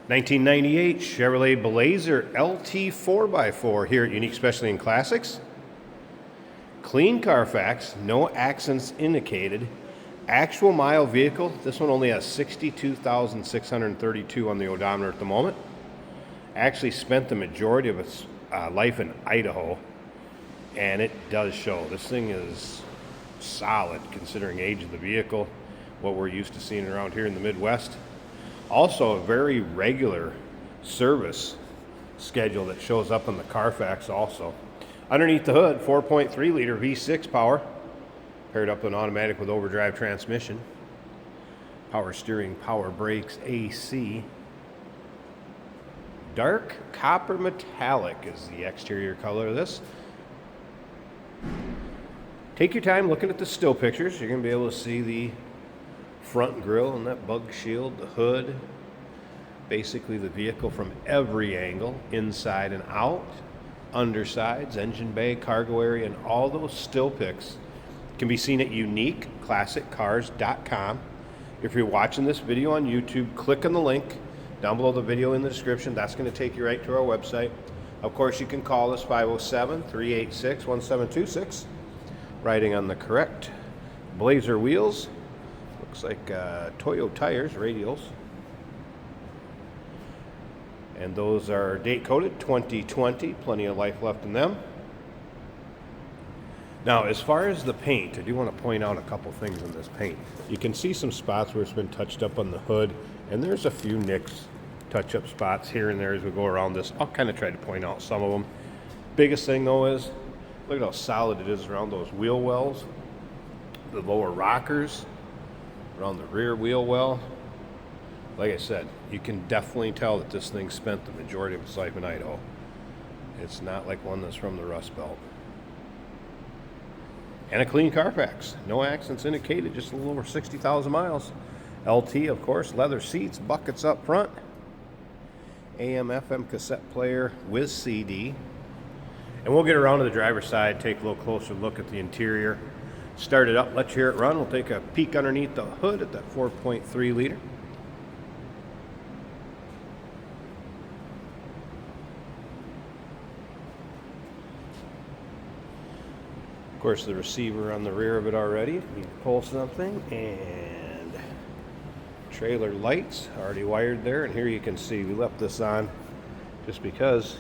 1998 Chevrolet Blazer LT 4x4 here at Unique Specialty and Classics. Clean Carfax, no accidents indicated. Actual mile vehicle, this one only has 62,632 on the odometer at the moment. Actually spent the majority of its life in Idaho, and it does show. This thing is solid considering age of the vehicle, what we're used to seeing around here in the Midwest. Also a very regular service schedule that shows up on the Carfax also. Underneath the hood, 4.3 liter V6 power, paired up with an automatic with overdrive transmission. Power steering, power brakes, AC. Dark copper metallic is the exterior color of this. Take your time looking at the still pictures. You're going to be able to see the front grille and that bug shield, the hood, basically the vehicle from every angle, inside and out, undersides, engine bay, cargo area, and all those still pics can be seen at uniqueclassiccars.com. If you're watching this video on YouTube, click on the link down below the video in the description. That's going to take you right to our website. Of course, you can call us 507-386-1726, riding on the correct Blazer wheels. Looks like Toyo tires, radials. And those are date coded 2020, plenty of life left in them. Now, as far as the paint, I do want to point out a couple things on this paint. You can see some spots where it's been touched up on the hood, and there's a few nicks, touch-up spots here and there as we go around this. I'll kind of try to point out some of them. Biggest thing, though, is look at how solid it is around those wheel wells, the lower rockers, around the rear wheel well. Like I said, you can definitely tell that this thing spent the majority of its life in Idaho. It's not like one that's from the Rust Belt. And a clean Carfax. No accidents indicated, just a little over 60,000 miles. LT, of course, leather seats, buckets up front. AM, FM cassette player with CD. And we'll get around to the driver's side, take a little closer look at the interior. Start it up, let you hear it run. We'll take a peek underneath the hood at that 4.3 liter. Of course, the receiver on the rear of it already. You pull something, and trailer lights already wired there. And here you can see we left this on just because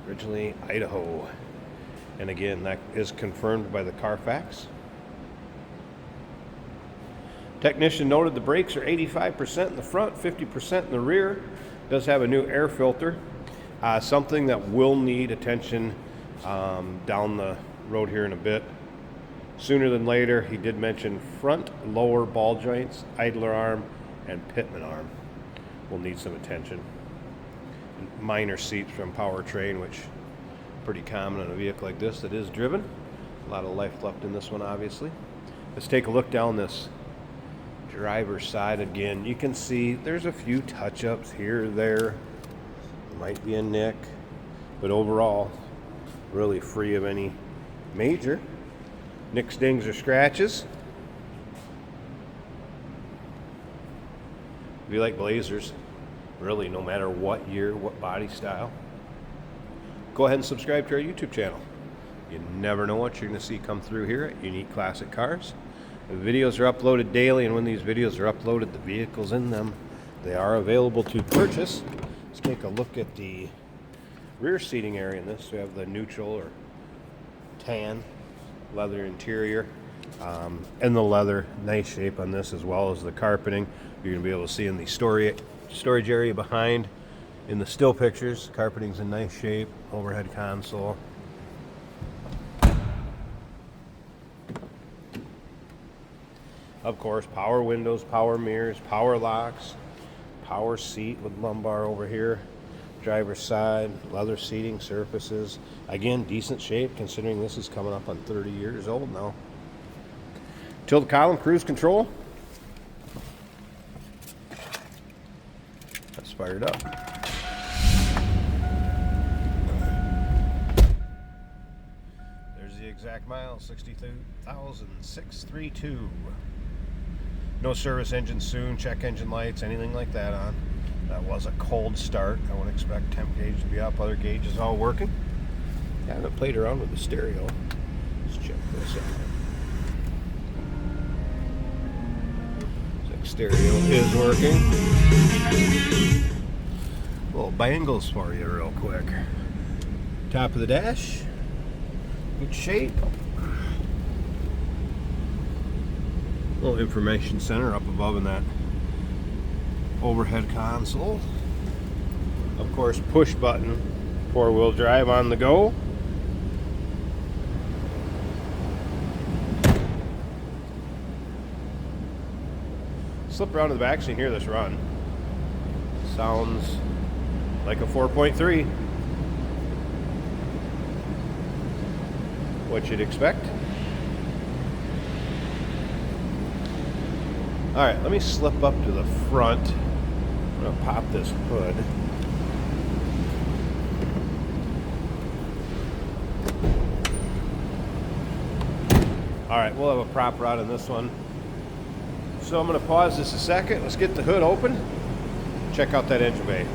originally Idaho. And again, that is confirmed by the Carfax. Technician noted the brakes are 85% in the front, 50% in the rear. Does have a new air filter. Something that will need attention down the road here in a bit. Sooner than later, he did mention front lower ball joints, idler arm, and pitman arm will need some attention. Minor seats from powertrain, which pretty common on a vehicle like this that is driven. A lot of life left in this one, obviously. Let's take a look down this driver's side again. You can see there's a few touch-ups here or there. Might be a nick, but overall, really free of any major nicks, dings, or scratches. If you like Blazers, really no matter what year, what body style, go ahead and subscribe to our YouTube channel. You never know what you're going to see come through here at Unique Classic Cars. The videos are uploaded daily, and when these videos are uploaded, the vehicles in them, they are available to purchase. Let's take a look at the rear seating area in this. We have the neutral or tan leather interior, and the leather, nice shape on this, as well as the carpeting. You're going to be able to see in the storage area behind in the still pictures. Carpeting's in nice shape. Overhead console. Of course, power windows, power mirrors, power locks, power seat with lumbar over here. Driver's side, leather seating surfaces. Again, decent shape considering this is coming up on 30 years old now. Tilt column, cruise control. That's fired up. There's the exact miles, 62,632. No service engine soon, check engine lights, anything like that on. That was a cold start. I would expect temp gauge to be up, other gauges all working. I haven't played around with the stereo. Let's check this out. Looks like stereo is working. Little bangles for you real quick. Top of the dash. Good shape. Little information center up above in that overhead console. Of course, push button, 4-wheel drive on the go. Slip around to the back so you can hear this run. Sounds like a 4.3. What you'd expect. Alright, let me slip up to the front. I'm going to pop this hood. Alright, we'll have a prop rod in this one. So I'm going to pause this a second. Let's get the hood open. Check out that engine bay.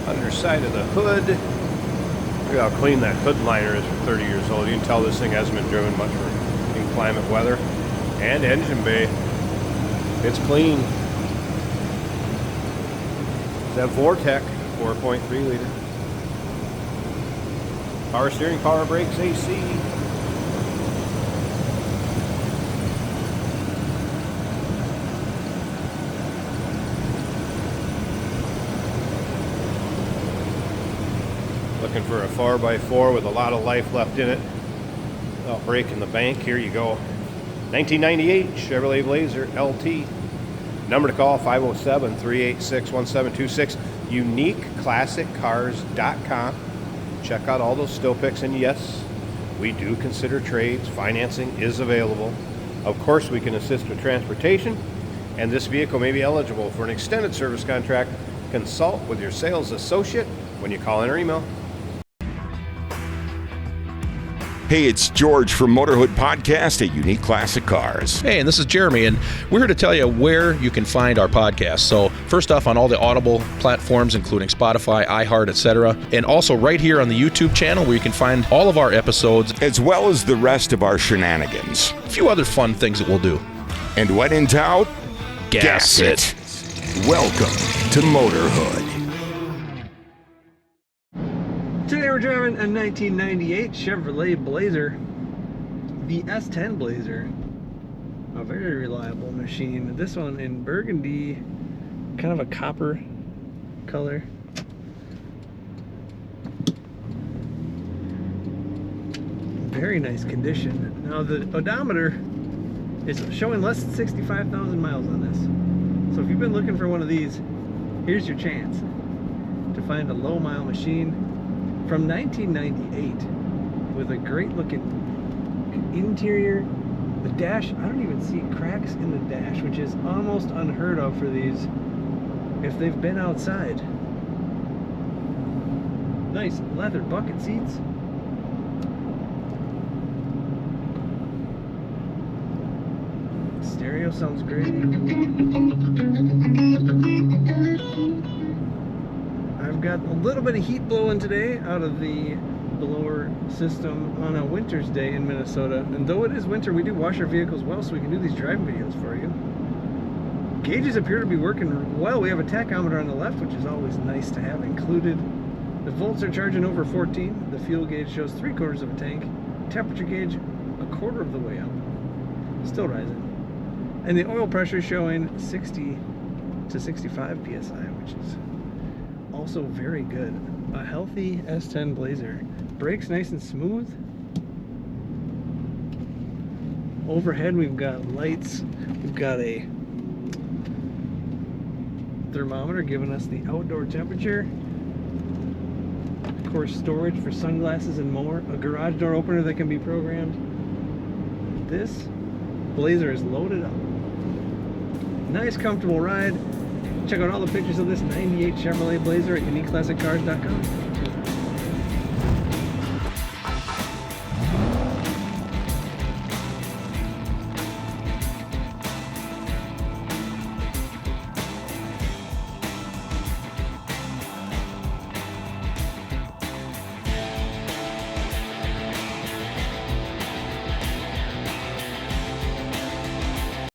Underside of the hood. Look at how clean that hood liner is for 30 years old. You can tell this thing hasn't been driven much for inclement weather. And engine bay. It's clean. It's that Vortec 4.3 liter. Power steering, power brakes, AC. Looking for a 4x4 with a lot of life left in it. Without breaking the bank, here you go. 1998 Chevrolet Blazer LT. Number to call 507-386-1726. UniqueClassicCars.com. Check out all those still pics, and yes, we do consider trades. Financing is available. Of course, we can assist with transportation, and this vehicle may be eligible for an extended service contract. Consult with your sales associate when you call in or email. Hey, it's George from Motorhood Podcast at Unique Classic Cars. Hey, and this is Jeremy, and we're here to tell you where you can find our podcast. So first off, on all the Audible platforms, including Spotify, iHeart, etc., and also right here on the YouTube channel where you can find all of our episodes, as well as the rest of our shenanigans. A few other fun things that we'll do. And when in doubt, gas it. Welcome to Motorhood. Today we're driving a 1998 Chevrolet Blazer, the S10 Blazer, a very reliable machine. This one in burgundy, kind of a copper color. Very nice condition. Now the odometer is showing less than 65,000 miles on this. So if you've been looking for one of these, here's your chance to find a low mile machine from 1998 with a great looking interior. The dash, I don't even see cracks in the dash, which is almost unheard of for these if they've been outside. Nice leather bucket seats. Stereo sounds great. I've got a little bit of heat blowing today out of the blower system on a winter's day in Minnesota. And though it is winter, we do wash our vehicles well so we can do these driving videos for you. Gauges appear to be working well. We have a tachometer on the left, which is always nice to have included. The volts are charging over 14. The fuel gauge shows 3/4 of a tank. Temperature gauge, 1/4 of the way up. Still rising. And the oil pressure is showing 60 to 65 psi, which is also very good. A healthy S10 Blazer. Brakes nice and smooth. Overhead we've got lights. We've got a thermometer giving us the outdoor temperature. Of course, storage for sunglasses and more. A garage door opener that can be programmed. This Blazer is loaded up. Nice, comfortable ride. Check out all the pictures of this 98 Chevrolet Blazer at UniqueClassicCars.com.